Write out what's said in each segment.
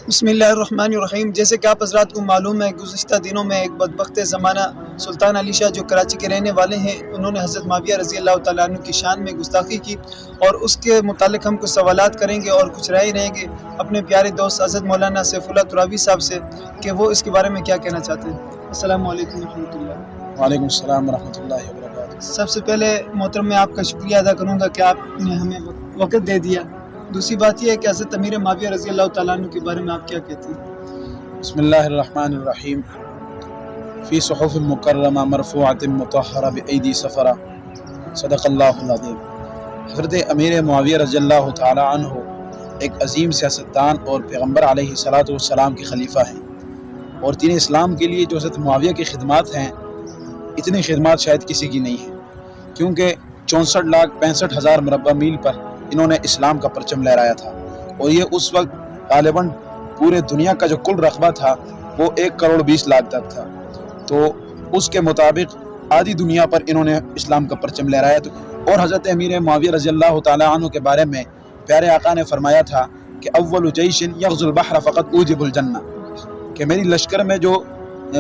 بسم اللہ الرحمن الرحیم۔ جیسے کہ آپ حضرات کو معلوم ہے، گزشتہ دنوں میں ایک بدبخت زمانہ سلطان علی شاہ جو کراچی کے رہنے والے ہیں، انہوں نے حضرت معاویہ رضی اللہ تعالیٰ عنہ کی شان میں گستاخی کی، اور اس کے متعلق ہم کچھ سوالات کریں گے اور کچھ رائے رہیں گے اپنے پیارے دوست حضرت مولانا سیف اللہ ترابی صاحب سے کہ وہ اس کے بارے میں کیا کہنا چاہتے ہیں۔ السلام علیکم ورحمۃ اللہ۔ وعلیکم السلام ورحمۃ اللہ وبرکاتہ۔ سب سے پہلے محترم میں آپ کا شکریہ ادا کروں گا کہ آپ نے ہمیں وقت دے دیا۔ دوسری بات یہ ہے کہ حضرت امیر معاویہ رضی اللہ تعالیٰ عنہ کے بارے میں آپ کیا کہتے ہیں؟ بسم اللہ الرحمن الرحیم۔ فی صحف مکرمہ مرفوعۃ مطہرہ بایدی سفرہ، صدق اللہ العظیم۔ حضرت امیر معاویہ رضی اللہ تعالی عنہ ایک عظیم سیاستدان اور پیغمبر علیہ الصلاۃ والسلام کے خلیفہ ہیں، اور دین اسلام کے لیے جو حضرت معاویہ کی خدمات ہیں، اتنی خدمات شاید کسی کی نہیں ہیں، کیونکہ 64,65,000 مربع میل پر انہوں نے اسلام کا پرچم لہرایا تھا، اور یہ اس وقت غالباً پورے دنیا کا جو کل رقبہ تھا وہ 1,20,00,000 تک تھا، تو اس کے مطابق آدھی دنیا پر انہوں نے اسلام کا پرچم لہرایا تھا۔ اور حضرت امیر معاویہ رضی اللہ تعالی عنہ کے بارے میں پیارے آقا نے فرمایا تھا کہ اول جیش یغزو البحر فقط اوجب الجنہ، کہ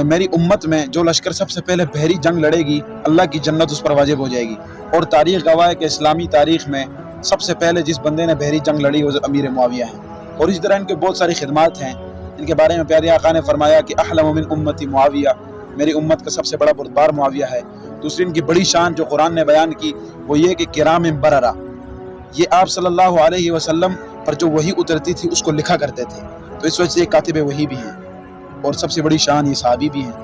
میری امت میں جو لشکر سب سے پہلے بحری جنگ لڑے گی، اللہ کی جنت اس پر واجب ہو جائے گی۔ اور تاریخ گواہ ہے کہ اسلامی تاریخ میں سب سے پہلے جس بندے نے بحری جنگ لڑی وہ امیر معاویہ ہیں، اور اس طرح ان کے بہت ساری خدمات ہیں۔ ان کے بارے میں پیارے آقا نے فرمایا کہ احلم من امتی معاویہ، میری امت کا سب سے بڑا بردبار معاویہ ہے۔ دوسری ان کی بڑی شان جو قرآن نے بیان کی وہ یہ کہ کرام بررہ، یہ آپ صلی اللہ علیہ وسلم پر جو وحی اترتی تھی اس کو لکھا کرتے تھے، تو اس وجہ سے یہ کاتب وحی بھی ہیں، اور سب سے بڑی شان یہ صحابی بھی ہیں۔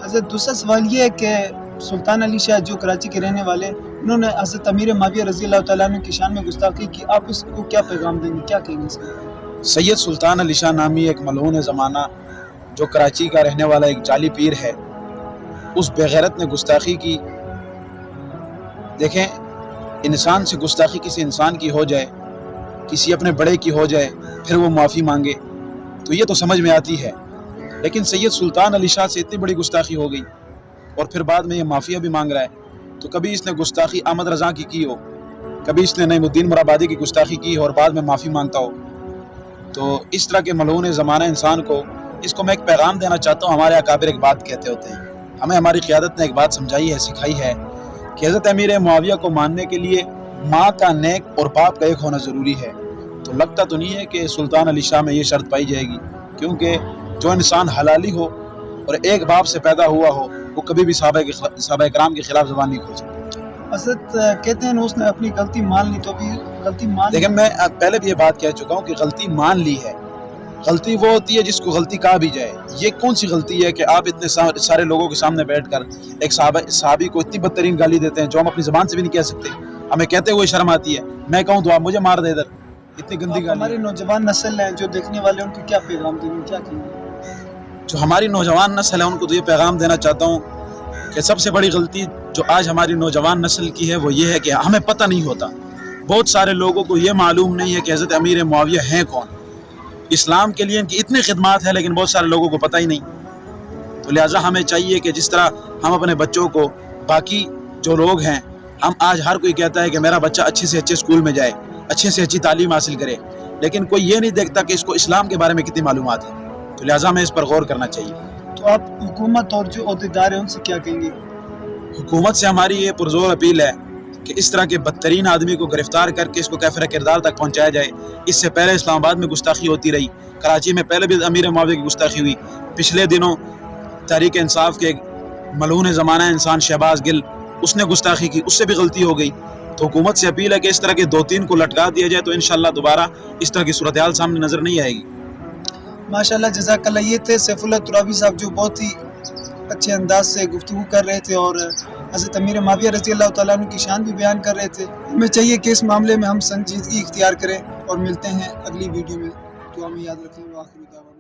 حضرت دوسرا سوال یہ ہے کہ سلطان علی شاہ جو کراچی کے رہنے والے، انہوں نے حضرت امیر معاویہ رضی اللہ تعالیٰ عنہ کی شان میں گستاخی کی، آپ اس کو کیا پیغام دیں گے، کیا کہیں گے اس میں؟ سید سلطان علی شاہ نامی ایک ملعون زمانہ جو کراچی کا رہنے والا ایک جعلی پیر ہے، اس بغیرت نے گستاخی کی۔ دیکھیں، انسان سے گستاخی کسی انسان کی ہو جائے، کسی اپنے بڑے کی ہو جائے، پھر وہ معافی مانگے تو یہ تو سمجھ میں آتی ہے، لیکن سید سلطان علی شاہ سے اتنی بڑی گستاخی ہو گئی اور پھر بعد میں یہ معافیہ بھی مانگ رہا ہے، تو کبھی اس نے گستاخی احمد رضا کی ہو، کبھی اس نے نعیم الدین مرابادی کی گستاخی کی اور بعد میں معافی مانگتا ہو، تو اس طرح کے ملعون زمانہ انسان کو، اس کو میں ایک پیغام دینا چاہتا ہوں۔ ہمارے اکابر ایک بات کہتے ہوتے ہیں، ہمیں ہماری قیادت نے ایک بات سمجھائی ہے، سکھائی ہے کہ حضرت امیر معاویہ کو ماننے کے لیے ماں کا نیک اور باپ کا ایک ہونا ضروری ہے۔ تو لگتا تو نہیں ہے کہ سلطان علی شاہ میں یہ شرط پائی جائے گی، کیونکہ جو انسان حلالی ہو اور ایک باپ سے پیدا ہوا ہو وہ کبھی بھی صحابہ کرام کے خلاف زبان نہیں کھول سکتا۔ حضرت کہتے ہیں اس نے اپنی غلطی مان لی، تو بھی غلطی مان لی۔ لیکن میں پہلے بھی یہ بات کہہ چکا ہوں کہ غلطی مان لی ہے، غلطی وہ ہوتی ہے جس کو غلطی کہا بھی جائے۔ یہ کون سی غلطی ہے کہ آپ اتنے سارے لوگوں کے سامنے بیٹھ کر ایک صحابی کو اتنی بدترین گالی دیتے ہیں جو ہم اپنی زبان سے بھی نہیں کہہ سکتے، ہمیں کہتے ہوئے شرم آتی ہے، میں کہوں تو آپ مجھے مار دے ادھر، اتنی گندی گالی۔ ہماری نوجوان نسل ہے جو دیکھنے والے، ان کو کیا پیغام دیں گے، کیا کہیں گے؟ جو ہماری نوجوان نسل ہے ان کو تو یہ پیغام دینا چاہتا ہوں کہ سب سے بڑی غلطی جو آج ہماری نوجوان نسل کی ہے وہ یہ ہے کہ ہمیں پتہ نہیں ہوتا، بہت سارے لوگوں کو یہ معلوم نہیں ہے کہ حضرت امیر معاویہ ہیں کون۔ اسلام کے لیے ان کی اتنی خدمات ہے لیکن بہت سارے لوگوں کو پتہ ہی نہیں، تو لہٰذا ہمیں چاہیے کہ جس طرح ہم اپنے بچوں کو، باقی جو لوگ ہیں، ہم آج ہر کوئی کہتا ہے کہ میرا بچہ اچھے سے اچھے اسکول میں جائے، اچھے سے اچھی تعلیم حاصل کرے، لیکن کوئی یہ نہیں دیکھتا کہ اس کو اسلام کے بارے میں کتنی معلومات ہے، تو لہٰذا ہمیں اس پر غور کرنا چاہیے۔ تو آپ حکومت اور جو عہدیدار ہیں ان سے کیا کہیں گے؟ حکومت سے ہماری یہ پرزور اپیل ہے کہ اس طرح کے بدترین آدمی کو گرفتار کر کے اس کو کافر کردار تک پہنچایا جائے۔ اس سے پہلے اسلام آباد میں گستاخی ہوتی رہی، کراچی میں پہلے بھی امیر معاویہ کی گستاخی ہوئی، پچھلے دنوں تحریک انصاف کے ملعون زمانہ انسان شہباز گل، اس نے گستاخی کی، اس سے بھی غلطی ہو گئی۔ تو حکومت سے اپیل ہے کہ اس طرح کے 2-3 کو لٹکا دیا جائے تو انشاءاللہ دوبارہ اس طرح کی صورتحال سامنے نظر نہیں آئے گی۔ ماشاءاللہ، جزاک اللہ۔ یہ تھے سیف اللہ ترابی صاحب جو بہت ہی اچھے انداز سے گفتگو کر رہے تھے اور حضرت امیر معاویہ رضی اللہ تعالیٰ عنہ کی شان بھی بیان کر رہے تھے۔ ہمیں چاہیے کہ اس معاملے میں ہم سنجیدگی اختیار کریں، اور ملتے ہیں اگلی ویڈیو میں، تو ہمیں یاد رکھیں۔ وآخر دعوانا